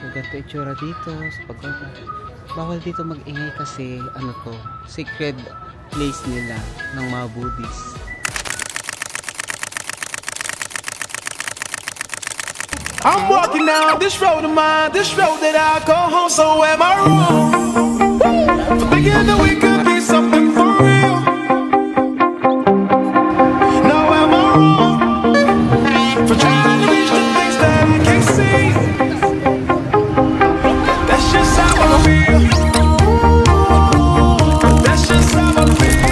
So, ganito itsura dito sa pagoda. Bawal dito mag-ingay kasi ano to, sacred place nila ng mga Buddhist. I'm walking down this road of mine, this road that I call home. So am I wrong for thinking that we could be something for real? No, am I wrong for trying to reach the things that I can't see? That's just how I feel. That's just how I feel.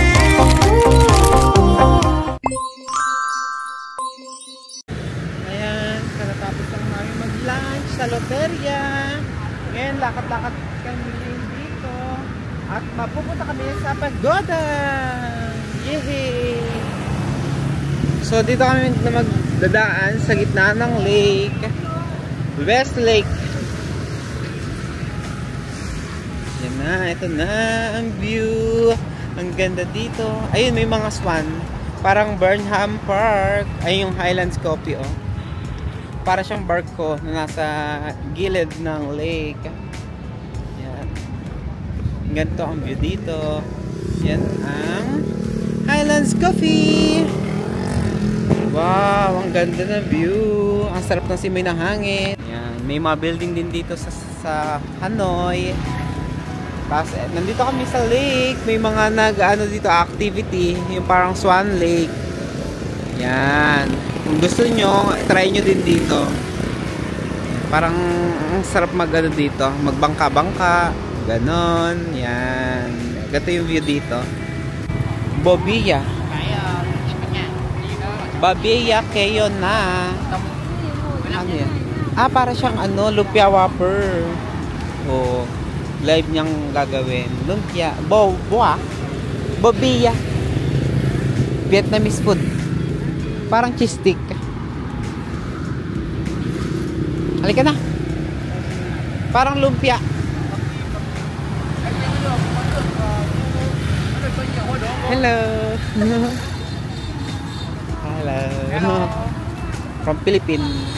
Ayan, katatapos lang namin mag-lunch sa loteria. Ngayon, lakad-lakad kami dito. At mapupunta kami sa pagoda. Yehey! So, dito kami na magdadaan sa gitna ng lake. West Lake. Yan na, ito na ang view. Ang ganda dito. Ayun, may mga swan. Parang Burnham Park. Ayun yung Highlands Coffee, oh. Para siyang barko na nasa gilid ng lake. Yan. Ganito ang view dito. Yan ang Highlands Coffee. Wow, ang ganda ng view. Ang sarap ng simoy ng hangin. Yan. May mga building din dito sa Hanoi. Tapos, nandito kami sa lake. May mga nag-ano dito activity. Yung parang Swan Lake. Yan. Kung gusto nyo, try nyo din dito. Parang ang sarap mag-ano dito. Magbangka-bangka. Ganon. Yan. Ganito yung view dito. Bobia. Bobia kayo na. Ano yan? Ah, para siyang ano, lumpia whopper. O, live niyang gagawin. Lumpia. Bobia. Vietnamese food. Parang cheese stick. Halika na. Parang lumpia. Hello. Hello. From Philippines.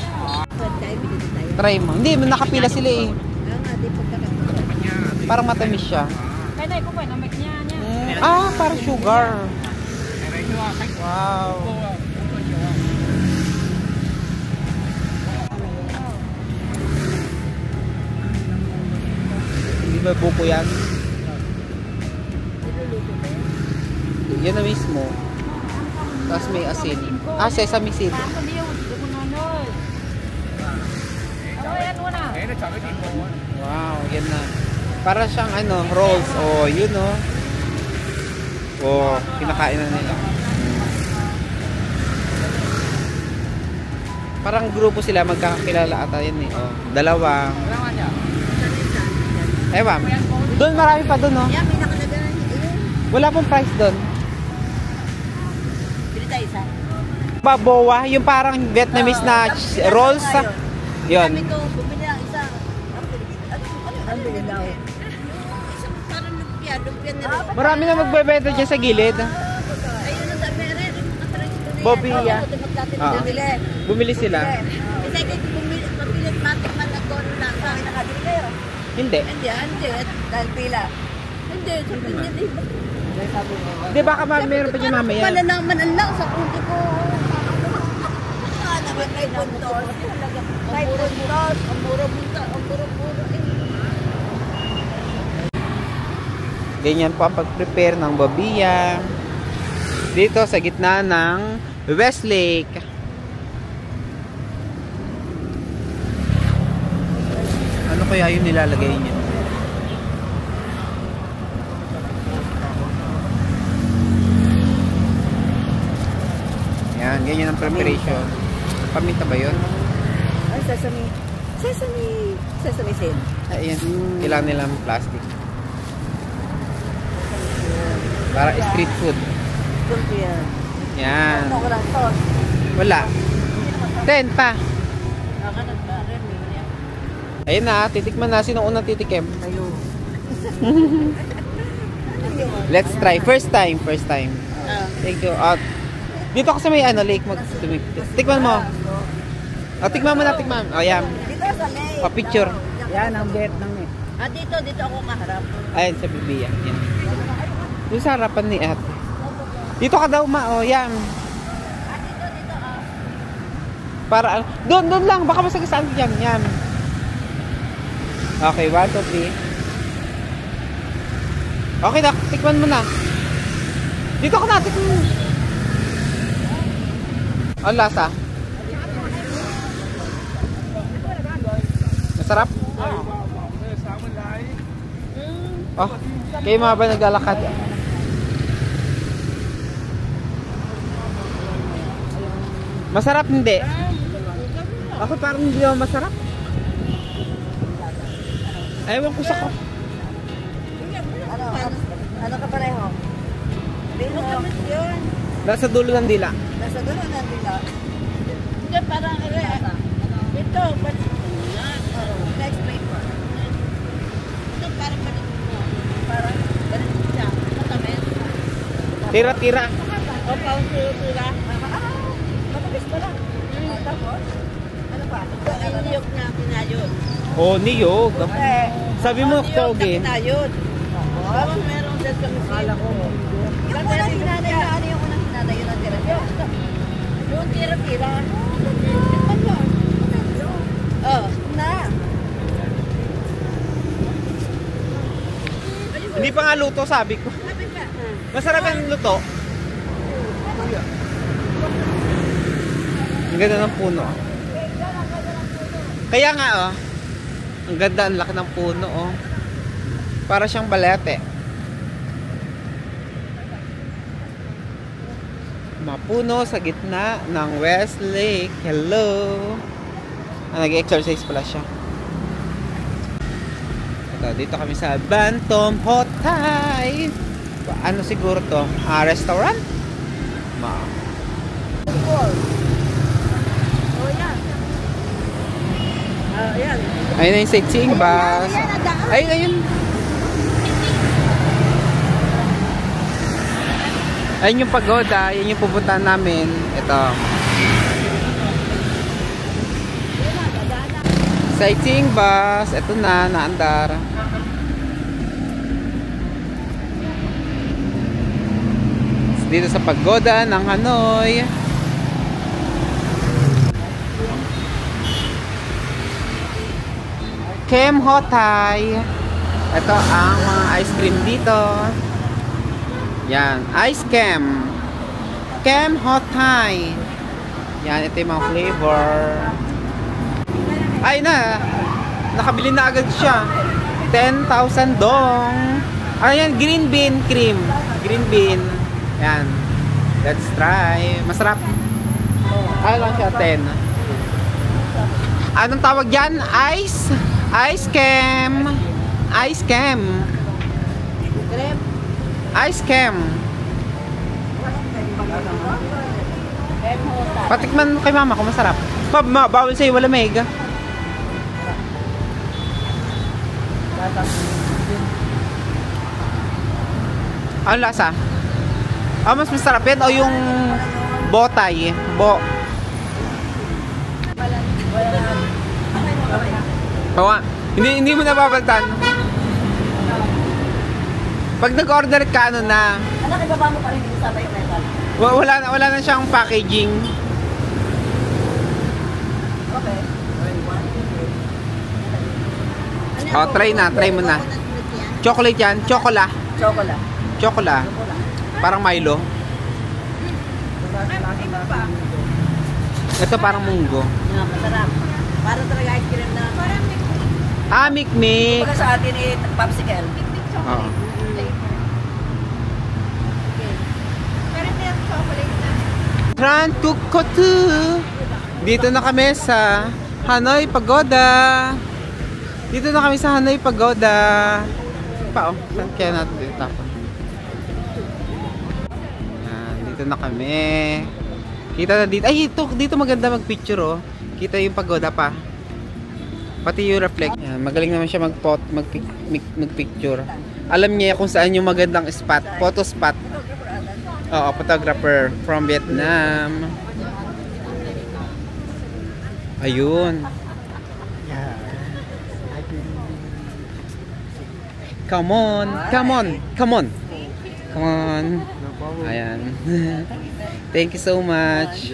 Try mo. Hindi, nakapila sila eh. Parang matamis siya. Ah, parang sugar. Wow. Hindi ba buko yan? Yan na mismo. Tapos may asin. Ah, sesame seed. Wow, yan na. Para siyang ano, rolls. Oh, yun oh. Oh, kinakain na nila. Parang grupo sila, magkakakilala ata yan eh. Oh, dalawang. Ewan. Doon marami pa doon, no? Wala pong price doon. Baboa, yung parang Vietnamese na rolls. Yun. Marami na magbebenta dyan sa gilid. Bobia. Bumili sila. Hindi. Dahil pila. Hindi. Di baka meron pa dyan mamaya. Malalaman ang lang sa kunti ko. Naman kay Buntos. Kay Buntos. Ang mura-mura. Ganyan po ang pag-prepare ng bobia. Dito sa gitna ng West Lake. Ano kaya yung nilalagay niya? Yan, ganyan ang preparation. Paminta ba yun? Ay, sesame seed. Ayan, kailangan nilang plastic. Para street food. Lumpia. Yan. Wala sauce. Wala. 10 pa. Ayun na, titikman na. Sino unang titikim? Ayun. Let's try. First time. Thank you. Dito kasi may ano, lake. Tikman mo. Tikman mo na. Oh, yan. Dito sa May. Picture. Yan ang Vietnam eh. Ah, dito ako maharap. Ayun, sa Bibiya. Yan. Doon sa harapan ni ate. Dito ka daw, ma. O, yan. Dito. Para, doon lang. Baka masagasaan ko yan. Yan. Okay, 1, 2, 3. Okay na, tikman mo na. Dito ka na, tikman mo. Ang lasa. Masarap? Oh, kayo mga ba naglalakad? Masarap hindi? Ako parang hindi naman masarap. Ewan ko sa ko. Ano ka pareho? Dito naman yun. Nasa dulo ng dila. Nasa dulo ng dila. Hindi, parang ito, ba't na-explain ko. Ito, parang parang ganun siya. Matamis. Tira-tira. O, parang tira-tira. Matamis pala. Tapos, ano pa? Ito, niyog na pinayod. Oh, niyog. Sabi mo, Niyog na toge. pinayod. Parang meron din kami. Akala ko. Yung unang hinanay na ano yung unang hinanay yun ang tira-tira. Yung tira-tira. Oh, na. Hindi pa nga luto, sabi ko. Masarap yung luto. Ang ganda ng puno. Kaya nga, oh. Ang ganda, ang laki ng puno, oh. Para siyang balete. Mapuno sa gitna ng Westlake. Hello. Nag-exercise pala siya. Ito, dito kami sa Bantom Hotel. Ano siguro to? Restaurant? Oh, yan. Yan. Ayun na yung sightseeing bus. Ayun, ayun. Ayun yung pagoda. Ayun yung pupuntahan namin. Ito. Sightseeing bus. Ito na, naandar. Dito sa pagoda ng Hanoi. Kem Hotai. Ito ang mga ice cream dito. Yan, ice kem. Kem Hotai. Yan, ito yung mga flavor. Ay na, nakabili na agad siya. 10,000 dong. Ayan, green bean cream. Green bean. Yan. Let's try. Masarap. Ay lang siya, 10. Anong tawag yan? Ice? Ice cam. Ice cam. Ice cam. Patikman kay mama kung masarap. Bawal sa'yo, wala mega. Ano lasa? Mas masarap yan o yung botay? Bawa. Hindi mo nababaltan. Pag nag-order ka, ano na? Ano, ibaba mo pa rin dito sa tayo metal? Wala na siyang packaging. Okay. Oh, try mo na. Chocolate yan, chocola. Chocola. Parang Milo. Ito parang munggo. Masarap. Parang talaga ice cream na. Mikmik. Pagka sa atin popsicle. Oo. Tran Tukotu. Dito na kami sa Hanoi Pagoda. Dito na kami sa Hanoi Pagoda. Saan kaya natin dito tapon? Dito na kami. Kita na dito. Ay, dito maganda mag-picture, oh. Kita yung pagoda pa. Pati yung reflect. Yan, magaling naman siya mag-picture. Alam niya kung saan yung magandang spot. Photo spot. Oo, photographer from Vietnam. Ayun. Come on. Come on. Come on. Come on. Ayan. Thank you so much.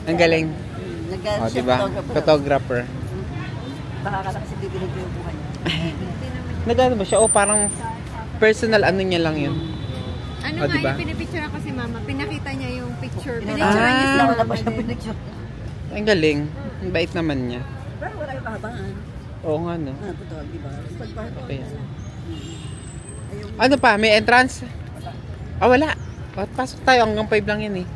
Ang galing. Oh, diba? Photographer. Baka ka kasi bibili ko yung buhay. Nagano ba siya? O parang personal ano niya lang yun. Ano Oh, nga, diba? yung pinipicture ako si mama. Pinakita niya yung picture. Pinicture Pinicture niya si wala mama. pa siya pinicture. Ang galing. Ang bait naman niya. Pero wala yung kahabaan. Oo nga, no? Totoo, di ba? Okay. Ano pa? May entrance? Ah, wala. Pasok tayo. Hanggang 5 lang yan eh.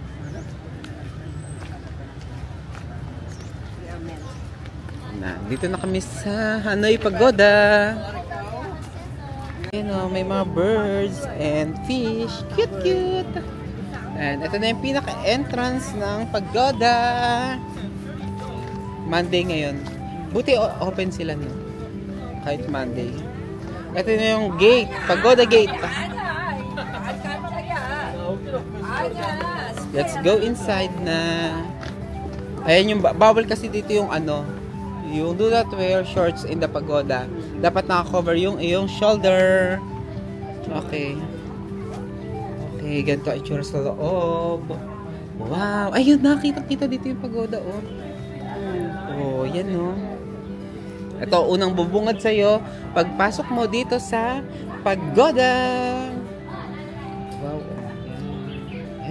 Dito na kami sa Hanoi Pagoda. May mga birds and fish. Cute, cute. And ito na yung pinaka-entrance ng pagoda. Monday ngayon. Buti open sila, no? Kahit Monday. Ito na yung gate. Pagoda gate. Let's go inside na. Ayan yung bawal kasi dito yung ano. Yung do not wear shorts in the pagoda. Dapat naka-cover yung iyong shoulder. Okay. Okay, ganito ang itsura sa loob. Wow! Ayun, nakita dito yung pagoda, oh. Oh, yan, no. Ito, unang bubungad sa'yo. Pagpasok mo dito sa pagoda. Wow.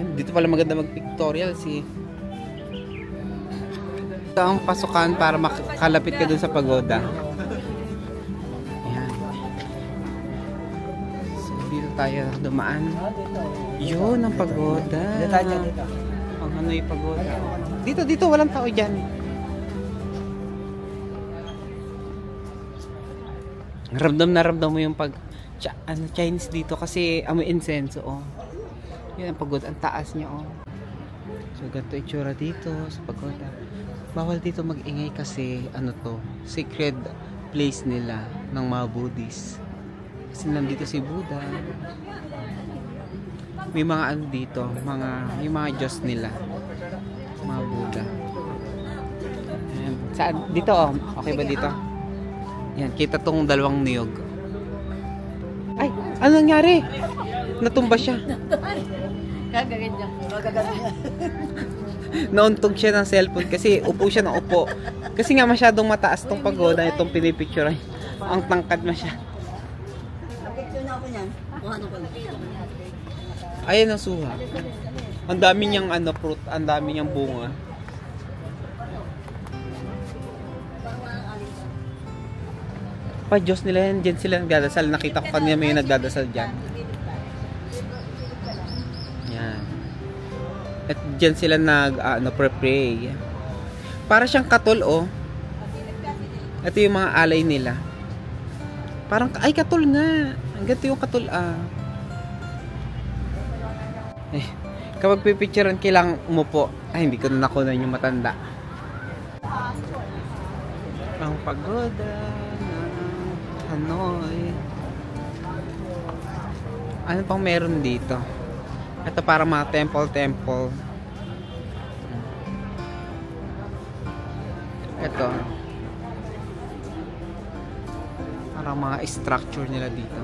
Yan. Dito pala maganda mag-pictorial si... Ito ang pasukan para makalapit ka dun sa pagoda. Ayan. So, dito tayo dumaan. Yun ang pagoda. Ang Hanoi Pagoda. Dito, walang tao dyan. Ramdam mo yung Chinese dito kasi amoy incense, oh. Yun ang pagoda. Ang taas niya, oh. So, ganito itsura dito sa pagoda. Bawal dito mag-ingay kasi ano to, sacred place nila ng mga Buddhist. Kasi nandito si Buddha. May mga ano dito, yung mga Diyos nila. Mga Buddha. Ayan. Saan? Dito, oh. Okay ba dito? Yan, kita tong dalawang niyog. Ay, ano nangyari? Natumba siya. Gagawin niya. Nauntog siya ng cellphone kasi upo siya ng upo. Kasi nga masyadong mataas tong pagoda itong pinipicture. Ang tangkad masyado. Picture na ako niyan. Kung ano ko lang. Ayan ang suha. Ang dami niyang ano, fruit, ang dami niyang bunga. Pa Diyos nila yan, dyan sila nagdadasal. Nakita ko kanina may nagdadasal dyan. Yan. At dyan sila pre-pray. Para siyang katol, oh. Ito yung mga alay nila. Parang, ay, katol nga. Ang ganito yung katol, ah. Eh, kapag pipicturean, kailangang umupo. Ay, hindi ko na nakunan yung matanda. Ang pagoda ng Hanoi. Ano pang meron dito? Ito para mga temple. Ito. Parang mga structure nila dito.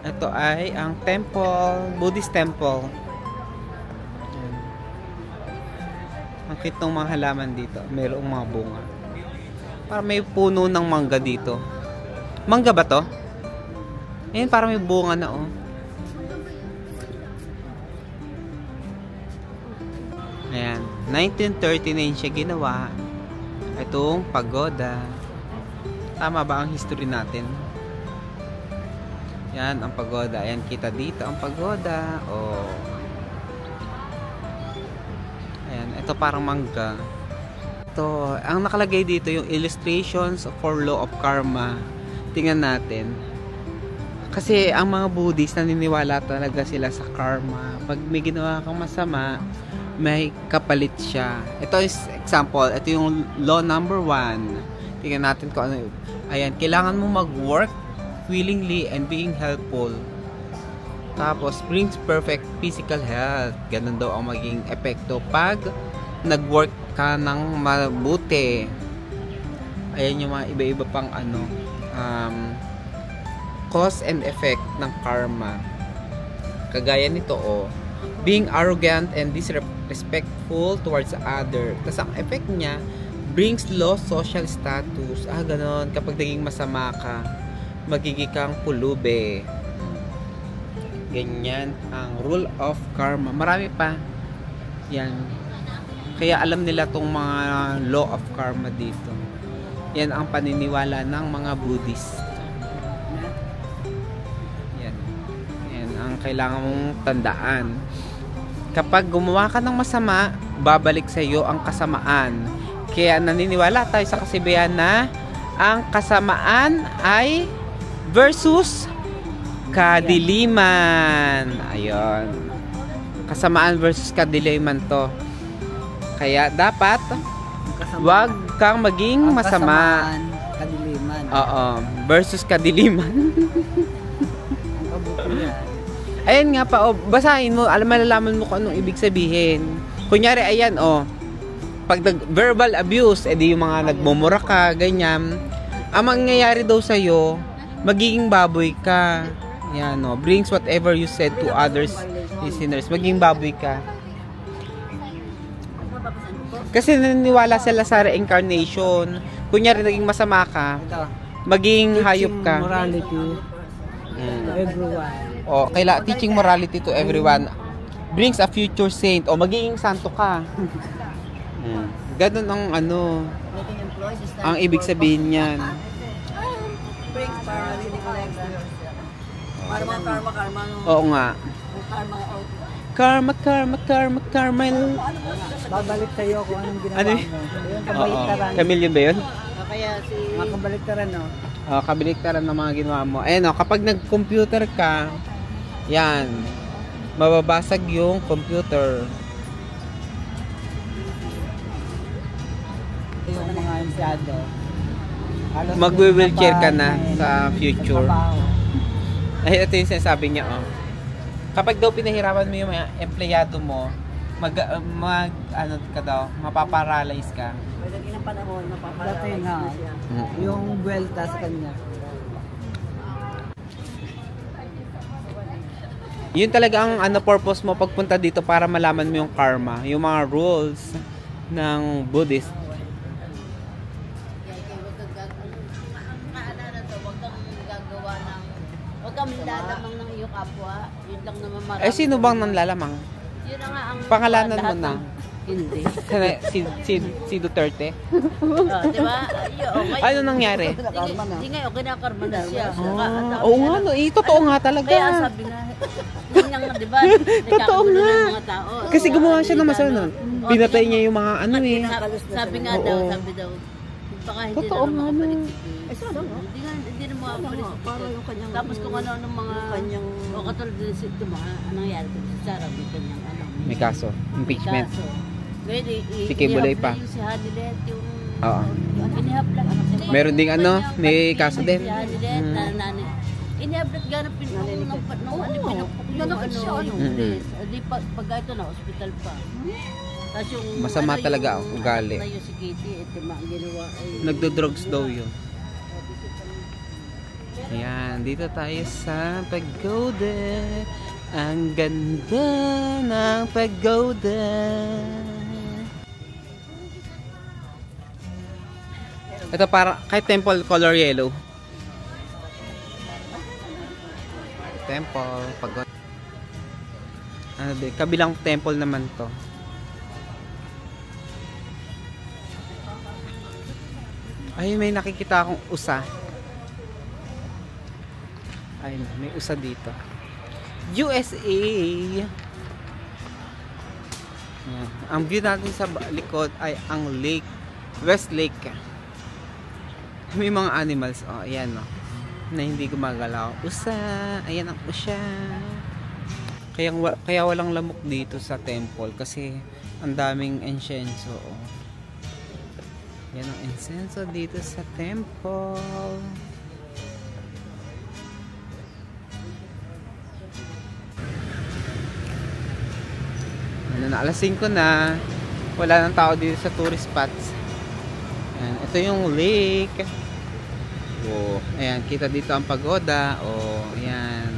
Ito ay ang temple, Buddhist temple. Ayan. Ang cute ng mga halaman dito. Mayroong mga bunga. Parang may puno ng mangga dito. Mangga ba to? Ayan, parang may bunga na, oh. Ayan, 1939 siya ginawa. Itong pagoda. Tama ba ang history natin? Yan ang pagoda. Ayan, kita dito ang pagoda. Oh. Ayan, ito parang mangga. Ito, ang nakalagay dito yung illustrations for law of karma. Tingnan natin. Kasi ang mga Buddhist naniniwala talaga sila sa karma. Pag may ginawa kang masama, may kapalit siya. Ito is example. Ito yung law number 1. Tingnan natin kung ano. Ayan, kailangan mo mag-work willingly and being helpful. Tapos, brings perfect physical health. Ganun daw ang maging epekto pag nag-work ka ng mabuti. Ayan yung mga iba-iba pang ano, cause and effect ng karma. Kagaya nito, being arrogant and disrespectful towards other. Tapos ang effect niya, brings low social status. Ganon. Kapag naging masama ka, magiging kang pulube. Ganyan ang rule of karma. Marami pa. Yan. Kaya alam nila tong mga law of karma dito. Yan ang paniniwala ng mga Buddhist. Yan. Yan ang kailangan mong tandaan. Kapag gumawa ka ng masama, babalik sa iyo ang kasamaan. Kaya naniniwala tayo sa kasibayan na ang kasamaan ay versus kadiliman. Ayun. Kasamaan versus kadiliman to. Kaya dapat wag kang maging masama. Kadiliman. Oo. Versus kadiliman. Ang kabutihan. Ayan nga pa, basahin mo, malalaman mo kung anong ibig sabihin. Kunyari, ayan, pag verbal abuse, edi yung mga nagmumura ka, ganyan. Ang mangyayari daw sa'yo, magiging baboy ka. Yan, brings whatever you said to others, listeners. Magiging baboy ka. Kasi naniniwala sila sa reincarnation. Kunyari, naging masama ka, Ito. maging hayop ka. Morality to everyone. Teaching morality to everyone brings a future saint. Magiging santo ka. Ganun ang Making employees is ang ibig sabihin niyan. brings para hindi collect. Para mga karma no. Oo nga. Karma out. Karma. Babalik sa'yo kung anong ginawa Ano mo. yun? Yung Oo. kabaliktaran. Camille yun ba yun? Kaya si Mga kabaliktaran, no? Kabaliktaran ng mga ginawa mo. Ayun, kapag nag-computer ka, yan, mababasag yung computer. Yung mga empleyado. halos Magwi-wheelchair ka na may sa future. trabaho. Ay, ito yung sinasabi niya, Kapag daw pinahirapan mo yung mga empleyado mo, mapaparalyze ka. pwede ng panahon Dati nga, yung buwelta sa kanya. Yun talaga ang purpose mo pagpunta dito para malaman mo yung karma, yung mga rules ng Buddhist. Huwag kang lalamang ng iyong kapwa. Yun lang naman marami. Sino bang nanlalamang? Yun na nga ang Pangalanan mo lahat na. Hindi. Si Duterte? Diba? Ano nangyari? Hindi nga, okay na karma na siya. Oo nga, totoo nga talaga. Kaya sabi nga, yun nga, diba? Totoo nga. Ng mga tao. Kasi gumawa siya ng masama nun. Binatay niya yung mga Sabi nga daw, baka hindi Totoo na nga, makabalik no. si Kate. Hindi na makabalik si Kate. Tapos kung ano mga kanyang katulad din si nangyari ko si Sarah, may kanyang May kaso. Impeachment. Ngayon, Si Kibuloy pa. Yung si Hanilet, yung Oo. inihaplat. Meron ding may kaso din. Si Hanilet, inihaplat ganap pag ito na, hospital pa. Tapos yung, Masama talaga ang ugali. Yung si Katie, ito ginawa ay... Nagdo-drugs daw yun. Ayan, dito tayo sa pagoda. Ang ganda ng pagoda. Ito para kay temple color yellow. Temple, pagoda. Kabilang temple naman to. Ay, may nakikita akong usa. Ay, may usa dito. USA. Yan. Ang view natin sa likod ay ang lake, West Lake. May mga animals, ayan, na hindi gumagalaw. Usa, ayan ang usa. Kaya walang lamok dito sa temple kasi ang daming incenso. Yan ang incenso dito sa temple. Alas 5 na. Wala nang tao dito sa tourist spots. Yan. Ito yung lake. Oh, ayan, kita dito ang pagoda. Oh, ayan.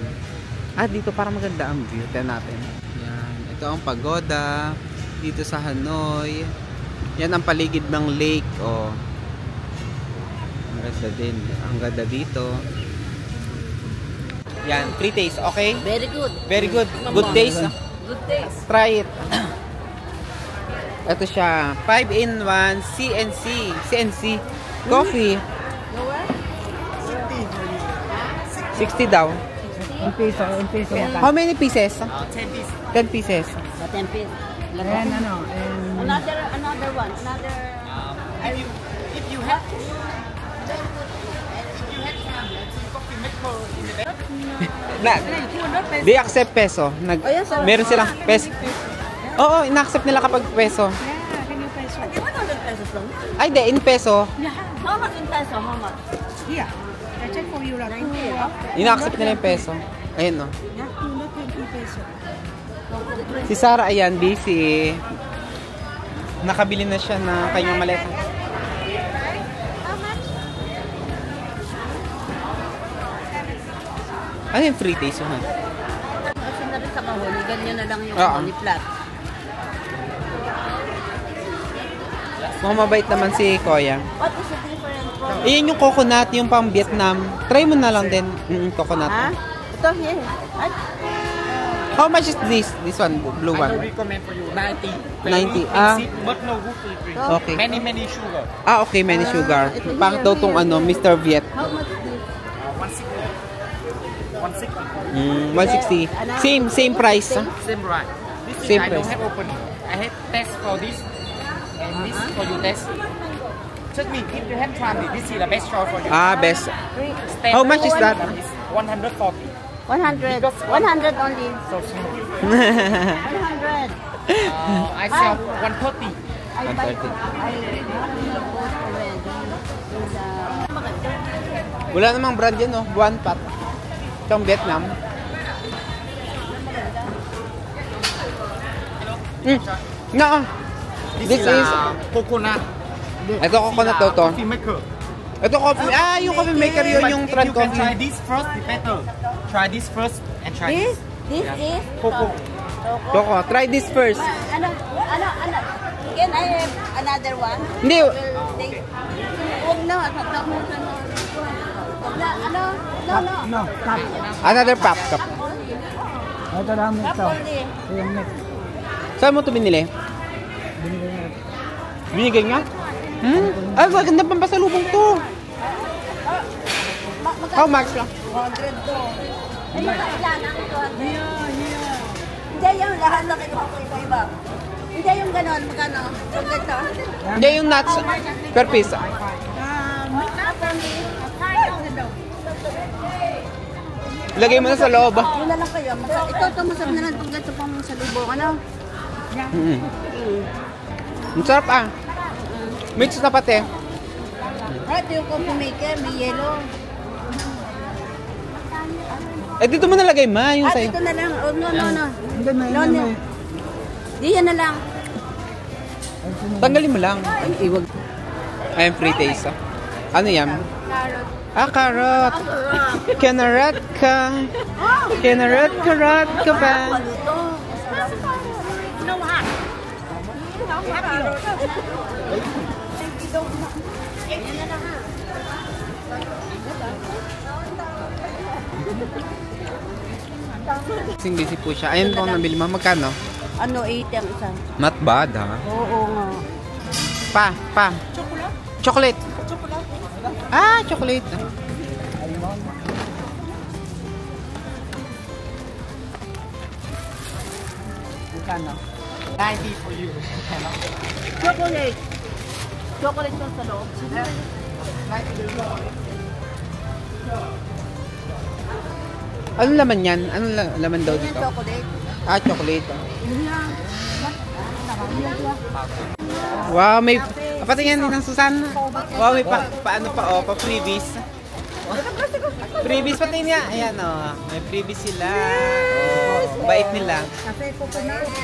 Dito para maganda ang view. Tignan natin. Ayan, ito ang pagoda dito sa Hanoi. Yan ang paligid ng lake. Oh. Ang ganda din. Ang ganda dito. Yan, 3 days, okay? Very good. Very good. Good taste. Good taste. Try it. Ito siya, 5-in-1 CNC coffee. 60 daw. Ang piso. How many pieces? 10 pieces. 10 piece. And ano, and Another one. If you have They accept peso. Meron silang peso. Oo, ina-accept nila kapag peso. Di ba 100 pesos lang? Ay, di, in peso. How much in peso? How much? Yeah. I check for you. 90. Ina-accept nila yung peso. Ayun, no. Yeah, 220 peso. Si Sarah, ayan, busy. Nakabili na siya na kanyang maleta. Ano yung free taste yun? Kasi na rin sa kahuli, ganyan na lang yung Oo. kahuli flat. Mukhang mabait naman si Kuya. What is the difference from... Iyan yung coconut, yung pang Vietnam. Try mo na lang din. Coconut. Ha? Ito, here. Ay, How much is this? This one, blue I one. will recommend for you 90. 90, Basic, but no gluten free. Okay. Many sugar. Okay, many sugar. Pang daw tong ano, Mr. Viet. how much this? 160. 160. Same price. Same right. This Same I don't price. have opening. I have test for this and this for you test. Just me, if you have tried this is the best choice for you. Best. How much is that? Is 140. 100. 100 only. So small. 100. I sell 130. I buy 130. Wala namang brand yan, no? One pot. Itong Vietnam. No. This is... coconut. Ito coconut to. Coffee maker. Ito coffee. Yung coffee maker yun, But yung if Tran you can try coffee. this first, the better. Try this first and try This? this. This is? Coco. Coco, try this first. Ano? Can I have another one? Hindi. Huwag na. Huwag na. Ano? No. cup. Another pop cup. Ito lang ito. Cup only. Ito yung next. Saan mo ito binili? Binigay nga? Ay, maganda pang pasalubong to. How much lang? 100 to. Ay, ilan ang 200? Hindi yung lahat na kinuha ko iba-iba. Hindi yung ganon, magkano? Yung ganito? Hindi, yung nuts per piece. Ilagay mo na sa loob. Yun na lang kayo. Ito masarap na lang itong ganito pang sa lubong. Ano? Ang sarap Mix na pati. Ito yung coffee maker, may yellow. Dito mo nalagay yung sa'yo. Ito na lang. Oh, no. Hindi, may No. Di yan na lang. Tanggalin mo lang. Iwag. Ayun, free taste. Ano yan? Carrot. Kinarat ka. Kinarat ka ba? Busy po siya. Ayun po ang nabili mo. Magkano? Ano, 80 ang isa. Not bad, ha? Oo nga. Pa. Chocolate. Chocolate. Magkano? 90 for you. Chocolate. Chocolate yung sa loob. Anong laman yan? Anong laman daw Yan dito? chocolate. Chocolate. Wow, may... Patingin din ng Susan. Wow, may paano pa, pa-freebies. Freebies pati niya. Ayan, may freebies sila. Bait nila.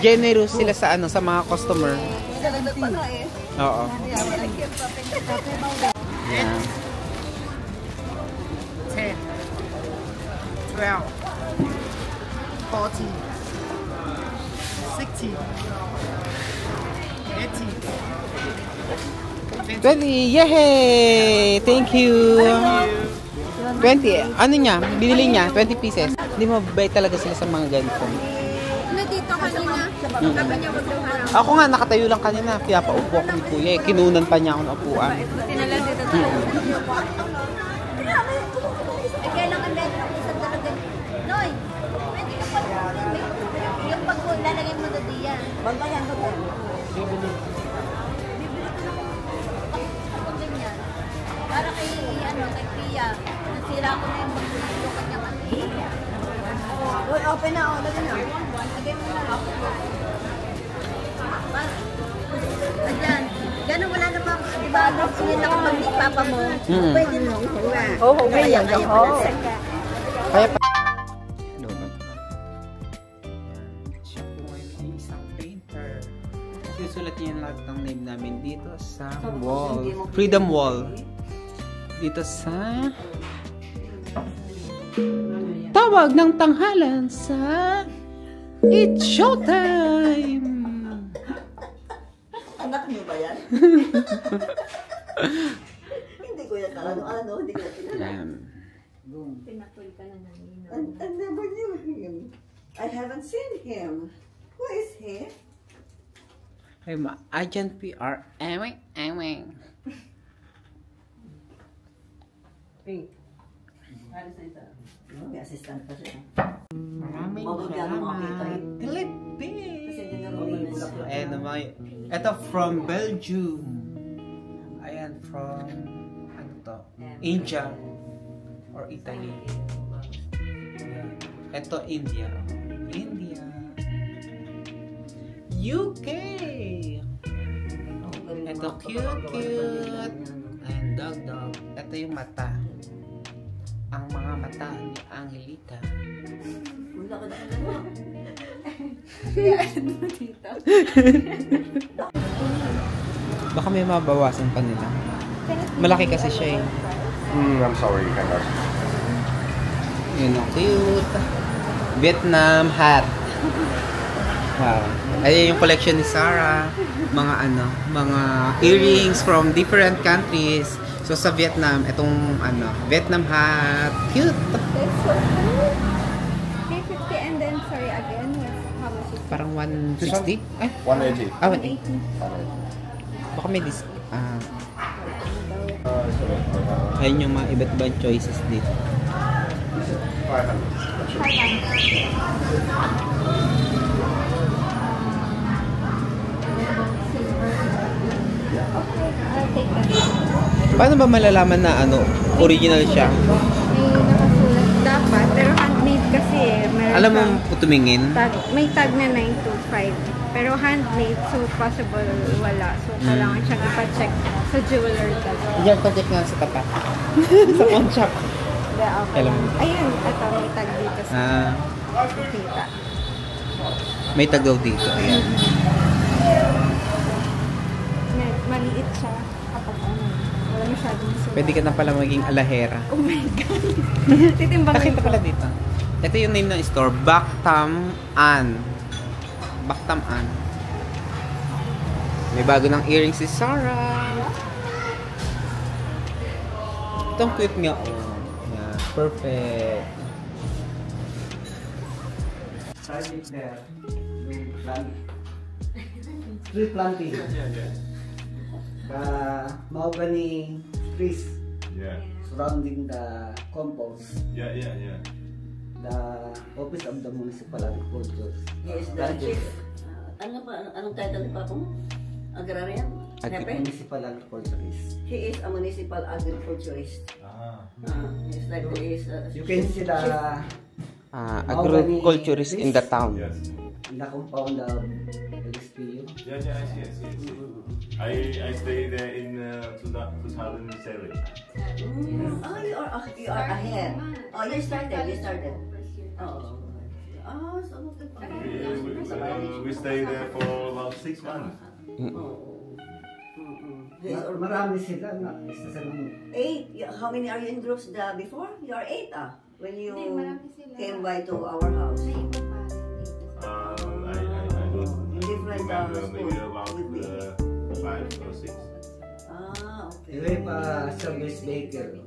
Generous sila sa sa mga customer. Ano eh. Oo. Ayan. 12, 14, 16, 18, 20! Yay! Thank you! 20. Ano niya? Binili niya? 20 pieces. Hindi mabait talaga sila sa mga ganito. Dito kanina, sabi niya wag daw harap. Ako nga, nakatayo lang kanina. Kaya paupo ako ni Kuya. Kinunan pa niya ako ng upuan. Tinala dito tayo. Kailangan meron ako isang dalagan. Noy, pwede ka pa yung pag lalagyan mo na diyan. Bantayan ko po. Bibili ko ng ganyan. Para kay, kay Pia. Nasira ko na yung magulilo kanyang Uy, open na, lagyan na. Lagyan mo na. Ayan. Ganun wala na bang, di ba, sinin ako pag ni Papa mo. Pwede mo. Oo, kaya pa. Kaya pa. Hello ba? Siya po ay isang painter. Susulat niya yung lahat ng name namin dito sa wall. Freedom Wall. Dito sa tawag ng tanghalan sa It's Showtime! Anak niyo ba yan? Hindi ko yan ano, hindi ko yan kilala. Yan. Pinapul ka na ng I never knew him. I haven't seen him. Who is he? Ay ma, Agent PR. Ewing, ewing. May assistant pa siya. Maraming Mabuti ako makakita salamat. eh. Philippines! Kasi hindi na mabilis. Ayan naman. Ito from Belgium. Ayan from ano to? India or Italy. Ayan. Ito India. India. UK. Ito cute. Ayan dog. Ito yung mata. Ang mga mata ni Angelita. Wala ka na Baka may mabawasan pa nila. Malaki kasi siya eh. I'm sorry, you cannot. Yun ang cute. Vietnam hat. Wow. Ayan yung collection ni Sarah. Mga mga earrings from different countries. So sa Vietnam, itong Vietnam hat. Cute. That's so cool. 350 and then, sorry again, how much is it? Parang 160? Ay, 180. 180. Baka may ayun yung mga iba't ibang choices dito. 500. Paano ba malalaman na original siya? May nakasulat dapat, pero handmade kasi eh. Meron Alam mo siyang tumingin? may tag na 925. Pero handmade, so possible wala. So kailangan siyang ipa-check sa jeweler talaga. Diyan, pa-check nga sa tapat. Sa pawn shop. Hindi, okay. Alam mo. Ayun, ito, may tag dito sa kita. May tag daw dito. Ayan. Maliit siya kapag wala masyadong sulat. Pwede ka na pala maging alahera. Oh my God. Titimbangin Nakita pala dito. Ito yung name ng store. Bactam An. Bactam An. May bago ng earrings si Sarah. Itong cute nga. Oh. Yeah, perfect. Try it there. Tree planting. The mahogany trees Yeah. surrounding the compound. Yeah. The office of the municipal agriculture. He is the chief. Anong title ni Papa mo? Agrarian? Municipal agriculturist. He is a municipal agriculturist. He's like You can see the Agriculturist in the town. Yes. in the compound of LSPU. Yeah, I see. I stayed there in 2007. Oh, you are ahead. Oh, you started. So We stayed there for about 6 months. Marami sila na isa sa mga 8. How many are you in groups before? You are 8, when you came by to our house? I don't Different remember, school maybe about with me. 5 or 6. Ah, okay. Yung pa service baker.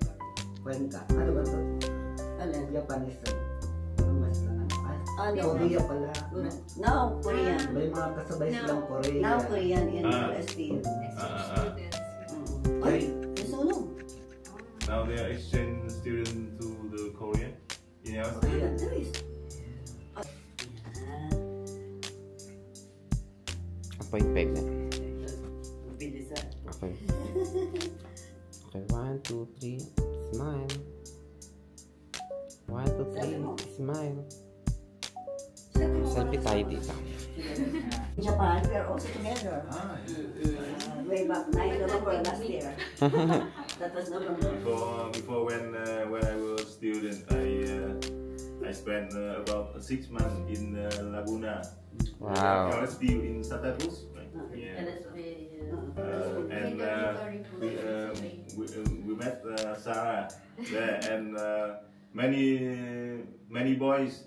Cuenca. Ano ba ito? Alin? Japanese to. Mas na Ano? Korea pala. Now, Korean. May mga kasabay silang Korea. Now, Korean in Ah. UST. Ay, Nasunog. Now they are exchange student to the Korean. You know? Korean, there is. Ako yung peg na. Bilisan. Okay. Okay, 1, 2, 3. Smile. 1, 2, 3. Smile. Selfie tayo dito. In Japan, we are also together. Way back 9 November last year. That was November. Before when I was a student, I spent about 6 months in Laguna. Wow. LSP in Santa Cruz. Right? Yeah. And we met Sarah there, and many boys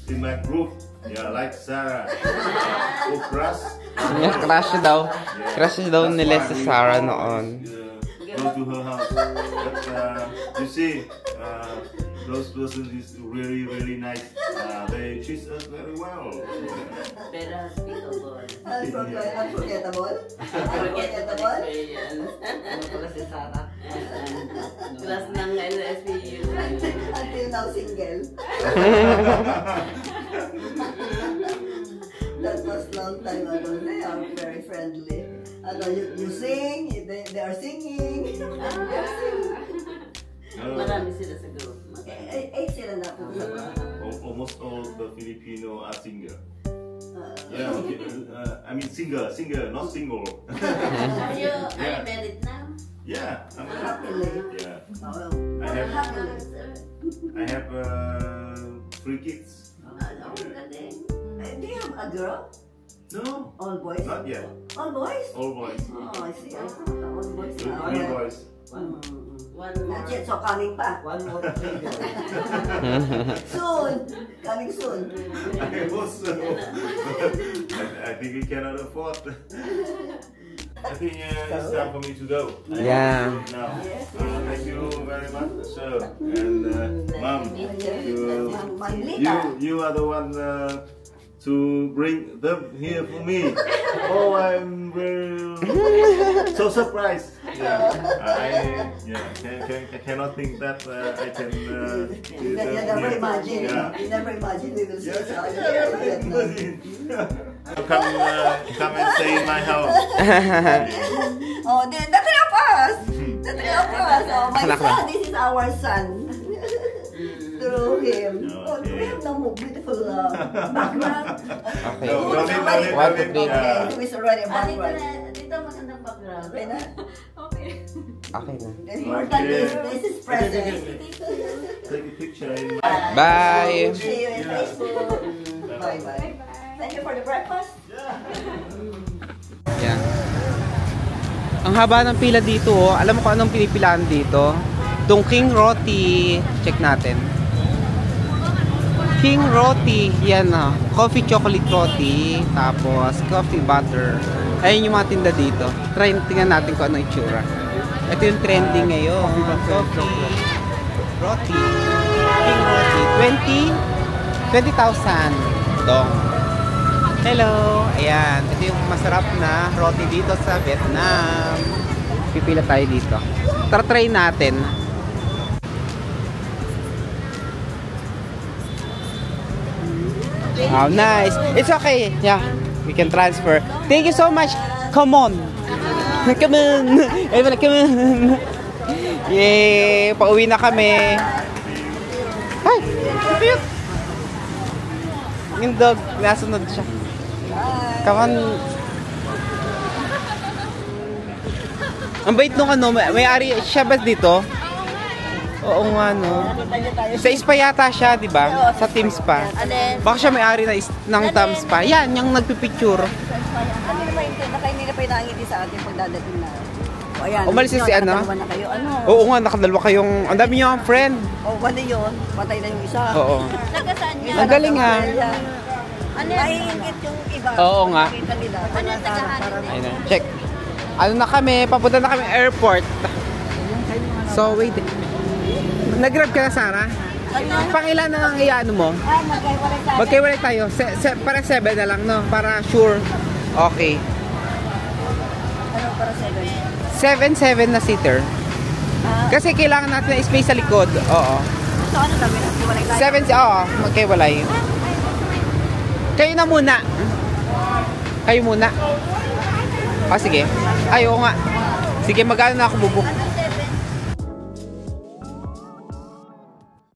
in my group. Yeah, like Sarah. Oh, crush. Crush daw. Crush daw nila si Sarah noon. Go to her house. But you see, those persons is really nice. They treat us very well. Very hospitable. Unforgettable? Unforgettable? ano pala si Sarah? Class ng LSPU. Until now, single. That was long time ago. They are very friendly. You sing, they are singing. Marami sila sa group. 8 sila na po. Almost all the Filipino are singer. Yeah, okay. I mean singer, not single. Are you married now? Yeah, I'm Happily. yeah. Oh, I have 3 kids. do you have a girl? No, All boys? not yet. All boys? All boys. Oh, I see. All boys now. All boys. Not yet, so coming pa. One more trigger. Soon. Coming soon. I hope so. I think we cannot afford. I think it's time for me to go. Yeah. Now, thank you very much, sir, and mom. You are the one to bring them here for me. Oh, I'm very so surprised. Yeah, I cannot think that I can. You never imagine. Yeah. You never imagine we will see each other. Come and stay in my house. Oh, the three of us. The three of us. Oh, my Anak son. This is our son. Through him. Oh, Okay. we have no beautiful background. Okay. No need. Okay, it's already a background. Dito magandang background. Okay na? Okay. Okay na. The important is this is present. Take a picture in my. Bye! See you in Facebook. Bye-bye. Thank you for the breakfast. Yan. Ang haba ng pila dito, oh. Alam mo kung anong pinipilaan dito? Itong King Roti. Check natin. King Roti. Yan, oh. Coffee chocolate roti. Tapos coffee butter. Ayun yung mga tinda dito. Tingnan natin kung ano itsura. Ito yung trending ngayon. Coffee roti. King Roti. 20,000 dong. Hello! Ayan, ito yung masarap na roti dito sa Vietnam. Pipila tayo dito. Tara, try natin. Oh, nice. It's okay. Yeah, we can transfer. Thank you so much. Come on. Come on. Everyone, come on. Yay! Pauwi na kami. Hi! Cute! Yung dog, nasunod siya. Come on. Ang bait nung ano, may-ari siya ba dito? Oo nga, no. Sa ISPA yata siya, di ba? Sa Teams pa. Baka siya may-ari ng Teams pa. Yan, yung nagpipicture. Hindi na pa yung nakangiti sa atin pag dadating na. Ayan. Umalis na si ano? Nakadalawa na kayo. Ano? Oo nga, nakadalawa kayong, ang dami niyo ang friend. Wala yun. Patay na yung isa. Oo. Nagasaan niya. Ang galing nga. Ano yan? Maiingit yung iba. Oo nga. Kita nila. Ano yung tagahanin? Ayun na, check. Ano na kami, papunta na kami airport. So, wait. Nag-grab ka na, Sarah? Pangilan na ang iyaano mo? Ay, magkaiwalay tayo. Magkaiwalay tayo. Para 7 na lang, no? Para sure. Okay. Ano para 7? 7 na seater. Kasi kailangan natin ng space sa likod. Oo. So ano sabi na? Magkaiwalay tayo? 7, oo. Magkaiwalay. Kayo na muna. Kayo muna. Ah, sige. Ay, oo nga. Sige, magkano na ako bubuk?